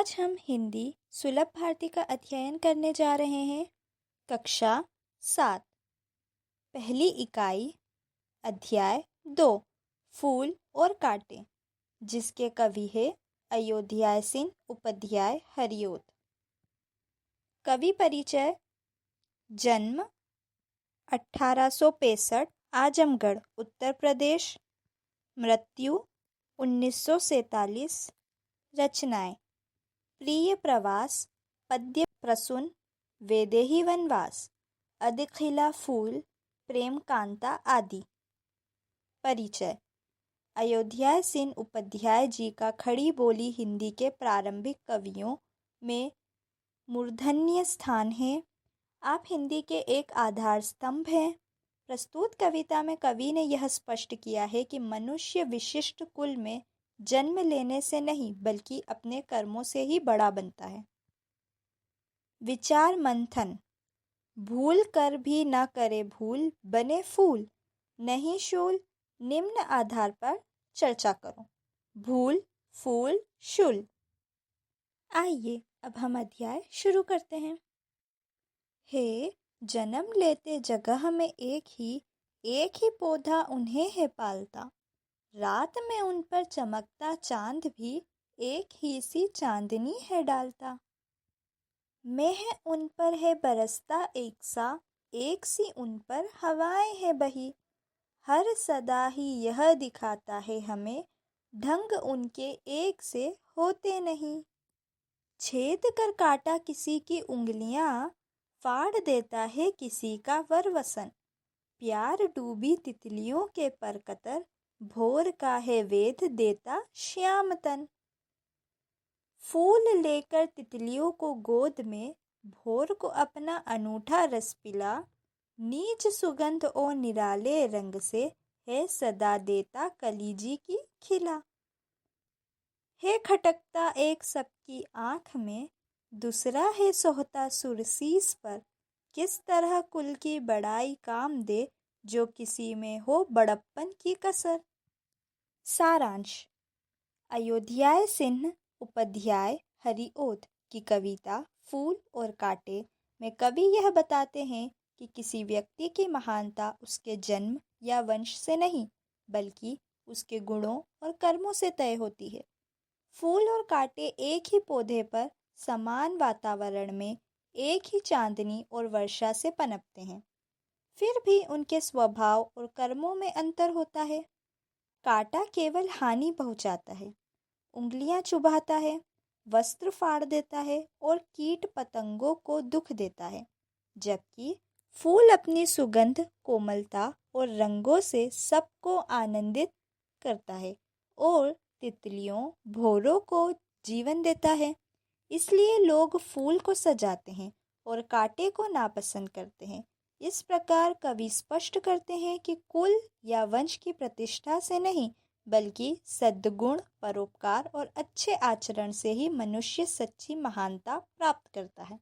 आज हम हिंदी सुलभ भारती का अध्ययन करने जा रहे हैं। कक्षा 7 पहली इकाई अध्याय 2 फूल और कांटे, जिसके कवि है अयोध्या सिंह उपाध्याय हरिओत। कवि परिचय। जन्म 1865 आजमगढ़ उत्तर प्रदेश। मृत्यु 1947। रचनाएं प्रिय प्रवास, पद्य प्रसून, वैदेही वनवास, अदिखिला फूल, प्रेम कांता आदि। परिचय। अयोध्या सिंह उपाध्याय जी का खड़ी बोली हिंदी के प्रारंभिक कवियों में मूर्धन्य स्थान है। आप हिंदी के एक आधार स्तंभ हैं। प्रस्तुत कविता में कवि ने यह स्पष्ट किया है कि मनुष्य विशिष्ट कुल में जन्म लेने से नहीं बल्कि अपने कर्मों से ही बड़ा बनता है। विचार मंथन। भूल कर भी न करे भूल, बने फूल नहीं शूल। निम्न आधार पर चर्चा करो। भूल, फूल, शूल। आइए अब हम अध्याय शुरू करते हैं। हे जन्म लेते जगह में एक ही पौधा उन्हें है पालता। रात में उन पर चमकता चांद भी एक ही सी चांदनी है डालता। मेह उन पर है बरसता एक सी उन पर हवाएं है बही। हर सदा ही यह दिखाता है हमें, ढंग उनके एक से होते नहीं। छेद कर काटा किसी की उंगलियां, फाड़ देता है किसी का वरवसन। प्यार डूबी तितलियों के परकतर, भोर का है वेद देता श्याम तन। फूल लेकर तितलियों को गोद में, भोर को अपना अनूठा रस पिला। नीच सुगंध और निराले रंग से, है सदा देता कलीजी की खिला। है खटकता एक सबकी आँख में, दूसरा है सोहता सुरसीस पर। किस तरह कुल की बड़ाई काम दे, जो किसी में हो बड़प्पन की कसर। सारांश। अयोध्या सिंह उपाध्याय हरिओत की कविता फूल और कांटे में कवि यह बताते हैं कि किसी व्यक्ति की महानता उसके जन्म या वंश से नहीं बल्कि उसके गुणों और कर्मों से तय होती है। फूल और कांटे एक ही पौधे पर समान वातावरण में एक ही चांदनी और वर्षा से पनपते हैं, फिर भी उनके स्वभाव और कर्मों में अंतर होता है। कांटा केवल हानि पहुंचाता है, उंगलियां चुभाता है, वस्त्र फाड़ देता है और कीट पतंगों को दुख देता है, जबकि फूल अपनी सुगंध, कोमलता और रंगों से सबको आनंदित करता है और तितलियों, भौरों को जीवन देता है। इसलिए लोग फूल को सजाते हैं और कांटे को नापसंद करते हैं। इस प्रकार कवि स्पष्ट करते हैं कि कुल या वंश की प्रतिष्ठा से नहीं बल्कि सद्गुण, परोपकार और अच्छे आचरण से ही मनुष्य सच्ची महानता प्राप्त करता है।